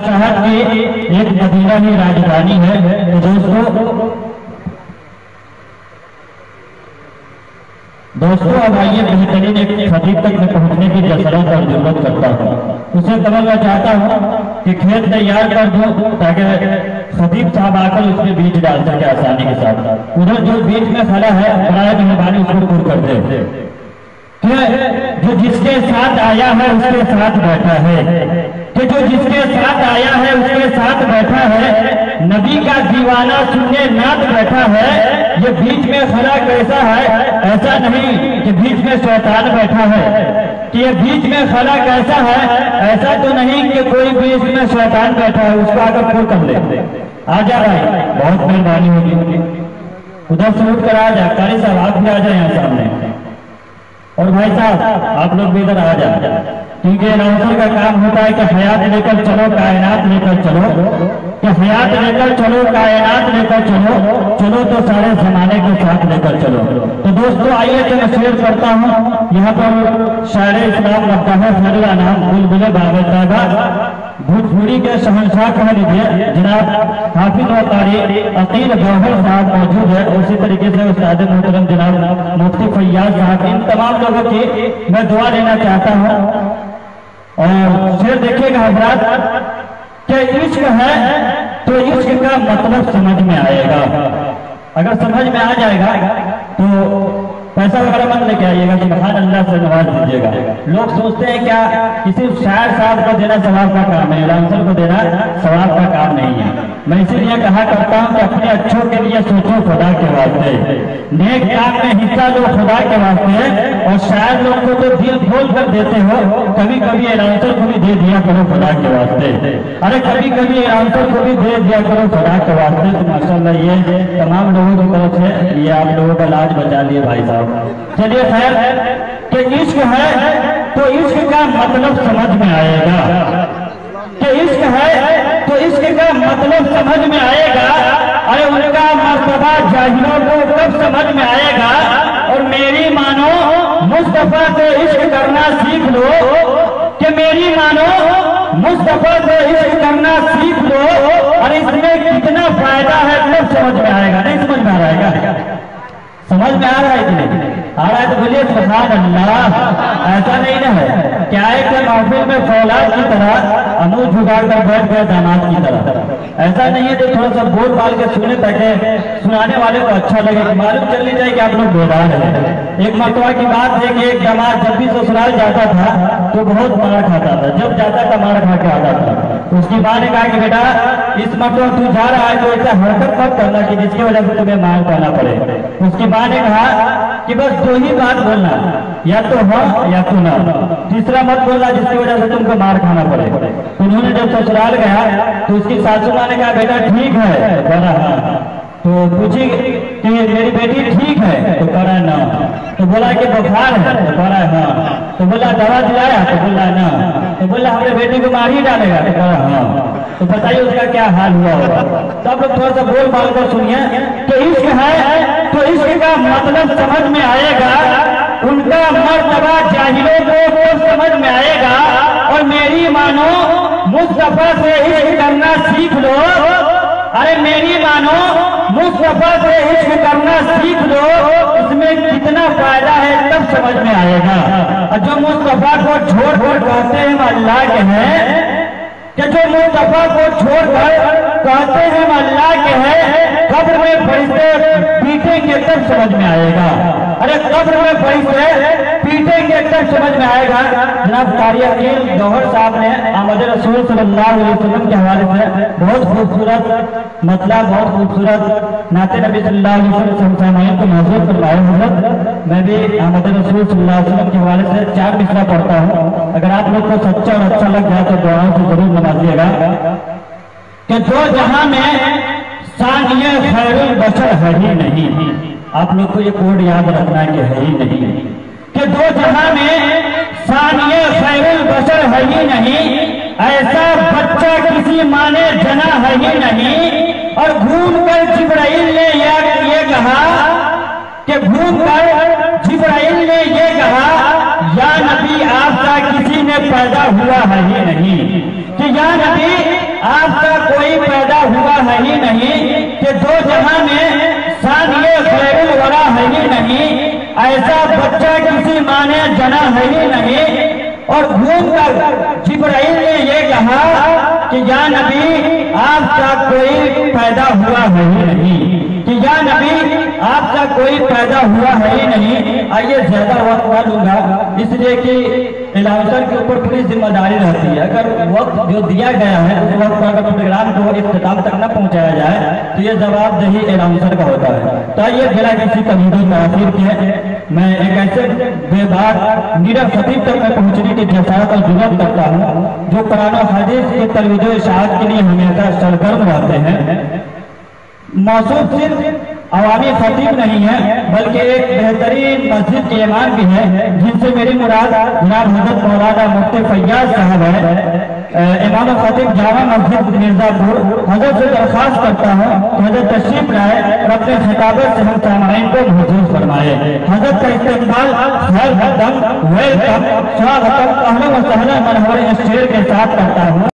शहर की एक मदीना ही राजधानी है। दोस्तों अब आइए बेहतरीन एक खतीब तक में पहुंचने की जसरत और जरूरत करता हूँ। उसे कब मैं चाहता हूँ कि खेत तैयार कर दूं ताकि खतीब साहब आकर उसमें बीज डाल सके आसानी के साथ। उधर जो बीच में खड़ा है बड़ा मेहरबानी उसको दूर कर दे। जो जिसके साथ आया है उसके साथ बैठा है, कि जो जिसके साथ आया है उसके साथ बैठा है, नबी का दीवाना सुनने नात बैठा है। ये बीच में खड़ा कैसा है? ऐसा नहीं कि बीच में शैतान बैठा है, कि ये बीच में खड़ा कैसा है? ऐसा तो नहीं कि कोई बीच में शैतान बैठा है। उसको आकर खोल कर ले आ जा भाई, बहुत मेहरबानी होगी। उधर से उठ कर आ जा, कारी साहब आप भी आ जाए यहाँ सामने, और भाई साहब आप लोग भी इधर आ जाए, क्योंकि अनाउंसर का काम होता है कि हयात लेकर चलो कायनात लेकर चलो, कि हयात लेकर चलो कायनात लेकर चलो, चलो तो सारे जमाने के साथ लेकर चलो। तो दोस्तों आइए तो मैं शेर पढ़ता हूँ। यहाँ पर शायर इस्लाम लगता है फजला नाम बुलबुल बाबा भोजपुरी के शहंशाह कह लीजिए जनाब हाफिज व कारी अकील गौहर साहब मौजूद है। उसी तरीके से उस्ताद मोहतरम जनाब मुफ्ती फैयाज साहब, इन तमाम लोगों की मैं दुआ लेना चाहता हूँ। और शेर देखिएगा हजरात कि इश्क है तो इश्क का मतलब समझ में आएगा। अगर समझ में आ जाएगा तो पैसा वगैरह मत लेके आइएगा, सुभान अल्लाह से नवाज दीजिएगा। लोग सोचते हैं क्या किसी शायर साहब को देना सवाब का काम है, अनाउंसर को देना सवाब का काम नहीं है। मैं इसीलिए कहा करता हूँ कि अपने अच्छों के लिए सोचो खुदा के वास्ते, नेक काम में हिस्सा लो खुदा के वास्ते। और शायर लोग को तो दिल खोल कर देते हो, कभी कभी अनाउंसर को भी दे दिया करो खुदा के वास्ते। अरे कभी कभी अनाउंसर को भी दे दिया करो खुदा के वास्ते। तो माशाल्लाह ये तमाम लोगों की तरफ से ये आप लोगों का लाज बचा लिए भाई साहब। चलिए खैर कि इश्क है तो इश्क का मतलब समझ में आएगा, कि इश्क है तो इश्क का मतलब समझ में आएगा। अरे उनका मर्तबा जाहिलों को कब समझ में आएगा? और मेरी मानो मुस्तफा से इश्क करना सीख लो, कि मेरी मानो मुस्तफा से इश्क करना सीख लो। अरे इसमें कितना फायदा है तब समझ में आएगा, नहीं समझ में आ रहा है? समझ में आ रहा है कि नहीं आ रहा है तो बोलिए सुभान अल्लाह। ऐसा नहीं ना है क्या है कि महफिल में फौलाद की तरह अनूज झुका कर बैठ गए दामाद की तरह। ऐसा नहीं है तो थोड़ा सा बोल बाल के सुने ताकि सुनाने वाले को अच्छा लगे, मालूम चल नहीं जाए कि आप लोग बेदार हैं। एक मरतबा की बात है कि एक दामाद जब भी ससुराल जाता था तो बहुत मार खाता था, जब जाता था मार खा के आता था। तो उसकी माँ ने कहा कि बेटा इस मरतबा तू जा रहा है तो ऐसा हरकत मत करना कि जिसकी वजह से तुम्हें मार खाना पड़े। उसकी माँ ने कहा कि बस दो ही बात बोलना, या तो हाँ या तो ना, तीसरा मत बोलना जिसकी वजह से तुमको मार खाना पड़े। उन्होंने जब ससुराल गया तो उसकी सासू माँ ने कहा बेटा ठीक है, बोला हाँ। तो पूछी कि मेरी बेटी ठीक है? तो कहा ना। तो बोला कि बुखार है? तो कहा हाँ। तो बोला दवा दिलाया? तो बोला ना। तो बोला हमने बेटी को मार ही डालेगा? तो कहा हाँ। तो बताइए उसका क्या हाल हुआ होगा। तो आप लोग थोड़ा सा बोल बाल कर सुनिए कि इश्क है तो इश्क का मतलब समझ में आएगा, उनका मर्तबा जाहिलों को समझ में आएगा। और मेरी मानो मुस्तफा से इश्क करना सीख लो। अरे मेरी मानो मुस्तफा से इश्क करना सीख लो, इसमें कितना फायदा है तब समझ में आएगा। और जो मुस्तफा को छोड़ कर कहते हैं वो अल्लाह के हैं, कि जो मुस्तफा को छोड़कर कहते हैं वो अल्लाह के हैं, कब्र में फरिश्ते पीटेंगे तब समझ में आएगा। अरे कब्र में फरिश्ते पीटेंगे तब समझ में आएगा। जनाब कारी अकील गौहर साहब ने आमद रसूल सल्लल्लाहु अलैहि वसल्लम के हवाले से बहुत खूबसूरत मतलब बहुत खूबसूरत नाते नबी सल्लल्लाहु अलैहि वसल्लम सामईन को महसूस करवाए। हजरत मैं भी आमद रसूल सल्लल्लाहु अलैहि वसल्लम के हवाले से 4 मिसरा पढ़ता हूँ। अगर आप लोग को सच्चा और अच्छा लग जाए तो दुआओं से जरूर नवाजिएगा। कि जो जहां में सानिए खैरुल बशर है ही नहीं, आप लोग को ये कोड याद रखना है कि है ही नहीं, कि जो जहां में सानिए खैरुल बशर है ही नहीं, ऐसा बच्चा किसी माँ ने जना है ही नहीं। और घूम कर जिब्राइल ने ये कहा कि घूम कर जिब्राइल ने ये कहा या नबी आपका किसी ने पैदा हुआ है ही नहीं, कि या नबी आपका कोई पैदा हुआ है ही नहीं कि दो जहां में सानिए खैरुल वरा है ही नहीं, ऐसा बच्चा किसी माँ ने जना है ही नहीं। और घूमकर जिब्राइल ने ये कहा कि या नबी आपका कोई पैदा हुआ है ही नहीं, कि या नबी आपका कोई पैदा हुआ है ही नहीं। आइए ज्यादा वक्त ना लूंगा इसलिए कि अनाउंसर के ऊपर पूरी जिम्मेदारी रहती है। अगर वक्त जो दिया गया है उस वक्त पर अगर प्रोग्राम को इख्तिताम तक न पहुंचाया जाए तो ये जवाबदेही अनाउंसर का होता है। तो आइए बिना किसी तमीज़ तासीर के मैं एक ऐसे बेबाक नीरव खतीब तक मैं पहुंचने की जसारत और जुर्रत करता हूँ जो कुरान और हदीस के तलवीज़ इशाअत के लिए हमेशा सरगर्म रहते हैं। मौसूफ सिर्फ अवामी खतीब नहीं है बल्कि एक बेहतरीन मस्जिद के इमाम भी है, जिनसे मेरी मुराद जनाब हजरत मौलाना मुफ्ती फैयाज साहब है, इमाम खतीब जामा मस्जिद मिर्जापुर। हजरत से दरख्वास्त करता हूँ कि हजरत तशरीफ लाए और अपने खिताबत से हम सामाइन को महसूस फरमाए। हजरत का इस्तेमाल खैर मकदम वेलकम स्वागतम अहलन व सहलन मनहवर इस शेर के साथ करता हूँ।